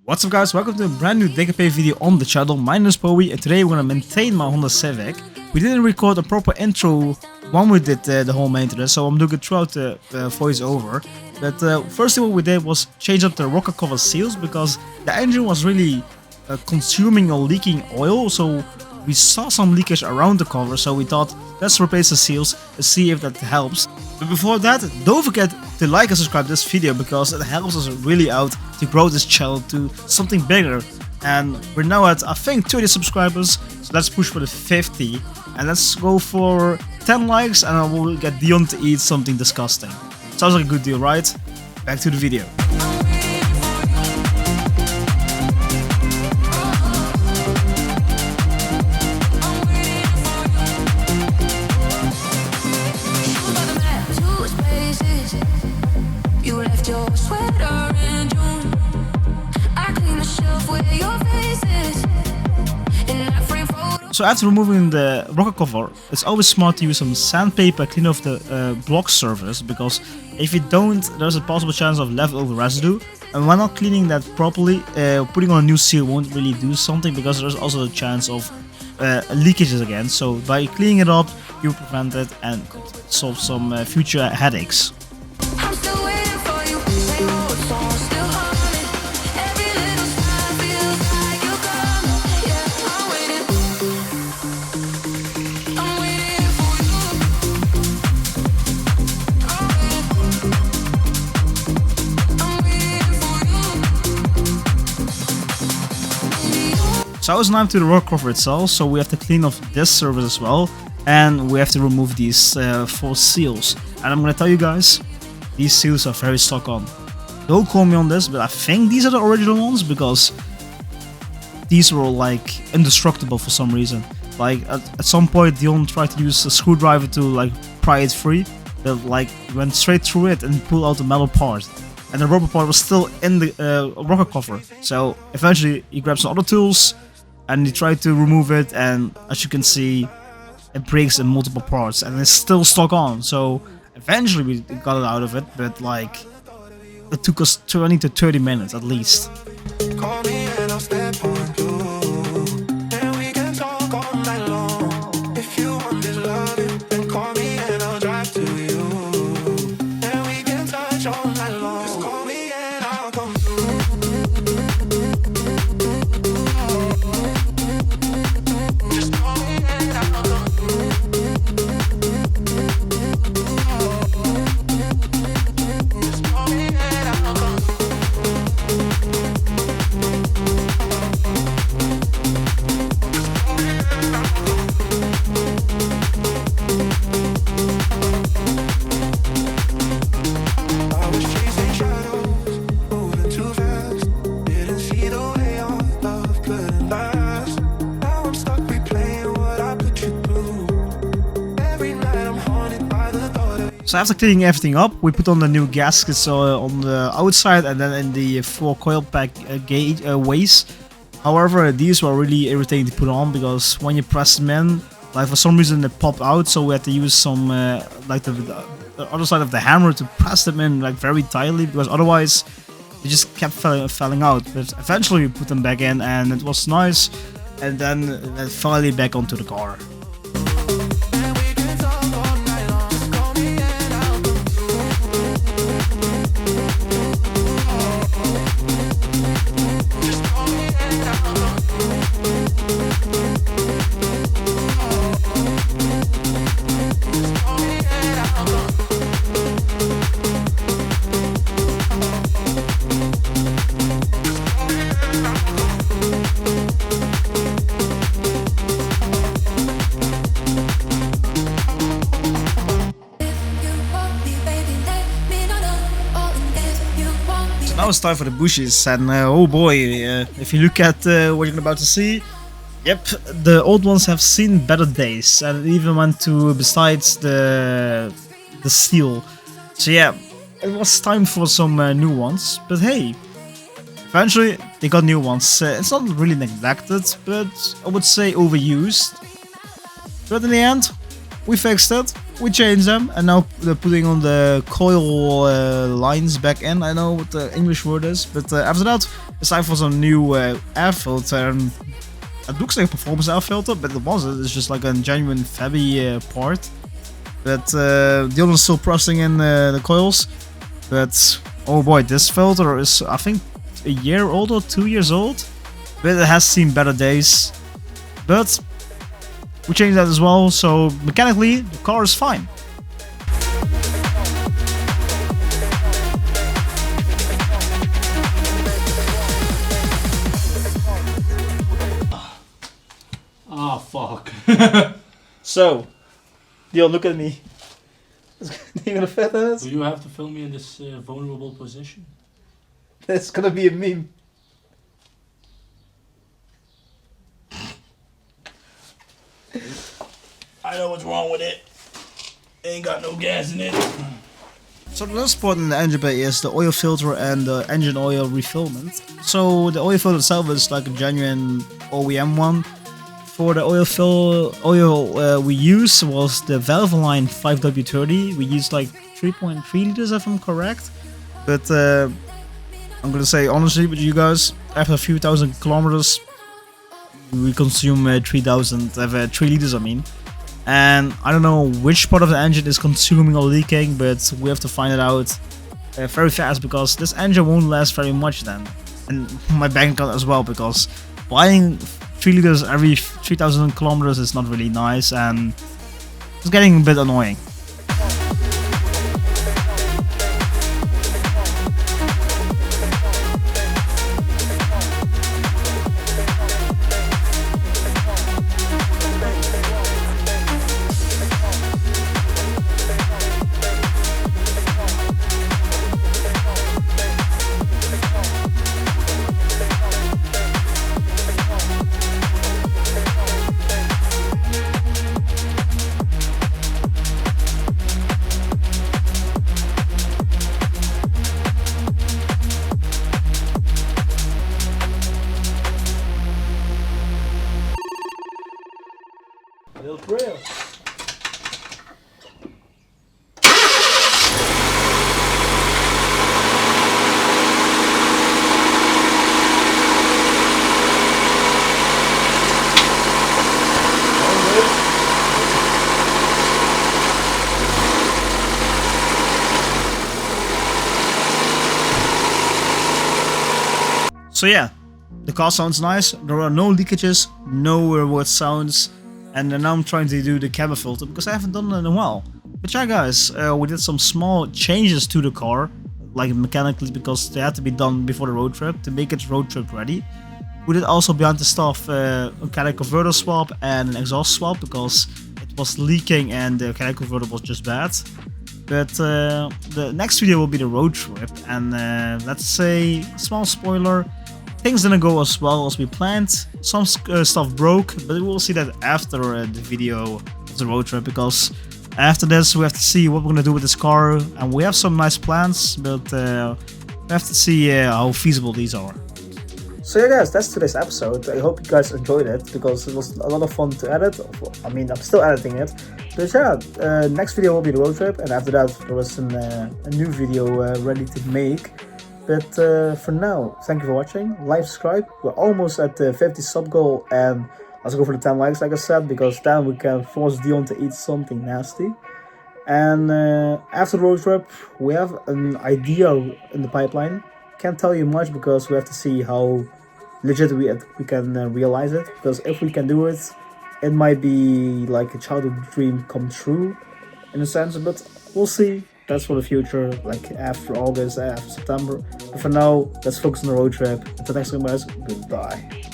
What's up guys, welcome to a brand new dkpautomotive video on the channel. My name is Powie and today we're gonna maintain my Honda Civic. We didn't record a proper intro when we did the whole maintenance, so I'm doing it throughout the voiceover. But first thing what we did was change up the rocker cover seals because the engine was really consuming or leaking oil, so we saw some leakage around the cover, so we thought let's replace the seals and see if that helps. But before that, don't forget to like and subscribe this video because it helps us really out to grow this channel to something bigger. And we're now at I think 30 subscribers, so let's push for the 50 and let's go for 10 likes and I will get Dion to eat something disgusting. Sounds like a good deal, right? Back to the video. So after removing the rocker cover, it's always smart to use some sandpaper, clean off the block surface, because if you don't, there's a possible chance of leftover residue. And when not cleaning that properly, putting on a new seal won't really do something because there's also a chance of leakages again. So by cleaning it up, you prevent it and could solve some future headaches. So I was now to the rocker cover itself, so we have to clean off this surface as well, and we have to remove these 4 seals. And I'm gonna tell you guys, these seals are very stuck on. Don't call me on this, but I think these are the original ones because these were like indestructible for some reason. Like at some point, Dion tried to use a screwdriver to like pry it free, but like went straight through it and pulled out the metal part. And the rubber part was still in the rocker cover. So eventually he grabbed some other tools and he tried to remove it, and as you can see, it breaks in multiple parts and it's still stuck on. So eventually we got it out of it, but like it took us 20 to 30 minutes at least. Call me and I'll step on you, and we can talk all night long. If you want this love, then call me and I'll drive to you, and we can touch all night long. Just call me and I'll come through. Just call me and I'll come through. Just call me and I'll come through. So after cleaning everything up, we put on the new gaskets on the outside and then in the 4 coil pack gauge ways. However, these were really irritating to put on because when you press them in, like for some reason they pop out, so we had to use some like the other side of the hammer to press them in like very tightly because otherwise they just kept falling out. But eventually we put them back in and it was nice, and then finally back onto the car. Now it's time for the bushes, and oh boy, if you look at what you're about to see, yep, the old ones have seen better days, and it even went to besides the steel. So yeah, it was time for some new ones, but hey, eventually they got new ones. It's not really neglected, but I would say overused. But in the end, we fixed it. we changed them, and now they're putting on the coil lines back in. I know what the English word is, but after that It's time for some new air filter. And it looks like a performance air filter, but it wasn't. It's just like a genuine Febby part. But Dion is still pressing in the coils. But oh boy, this filter is, I think, a year old or 2 years old. But it has seen better days. But we changed that as well, so mechanically the car is fine. Ah, fuck. So, Dion, look at me. You gonna fit in it? Do you have to film me in this vulnerable position? It's gonna be a meme. I know what's wrong with it. Ain't got no gas in it. So the last part in the engine bay is the oil filter and the engine oil refillment. So the oil filter itself is like a genuine OEM one. For the oil we use was the Valvoline 5W30. We used like 3.3 liters if I'm correct. But I'm gonna say honestly with you guys, after a few thousand kilometers, we consume 3 liters I mean. And I don't know which part of the engine is consuming or leaking, but we have to find it out very fast, because this engine won't last very much then. And my bank account as well, because buying 3 liters every 3,000 kilometers is not really nice, and it's getting a bit annoying. Little trail. So yeah, the car sounds nice, there are no leakages, no weird sounds, and now I'm trying to do the cabin filter because I haven't done it in a while. But yeah guys, we did some small changes to the car, like mechanically, because they had to be done before the road trip to make it road trip ready. We did also behind the stuff a catalytic converter swap and an exhaust swap because it was leaking and the catalytic converter was just bad. But the next video will be the road trip, and let's say, small spoiler, things didn't go as well as we planned. Some stuff broke, but we will see that after the video of the road trip, because after this we have to see what we're gonna do with this car, and we have some nice plans, but we have to see how feasible these are. So yeah guys, that's today's episode. I hope you guys enjoyed it, because it was a lot of fun to edit. I mean, I'm still editing it. But yeah, next video will be the road trip, and after that there was a new video ready to make. But for now, thank you for watching. Like, subscribe. We're almost at the 50 sub goal, and let's go for the 10 likes like I said, because then we can force Dion to eat something nasty. And after the road trip, we have an idea in the pipeline. Can't tell you much because we have to see how legit we can realize it. Because if we can do it, it might be like a childhood dream come true in a sense, but we'll see. That's for the future, like after August, after September. But for now, let's focus on the road trip. Until next time guys, goodbye.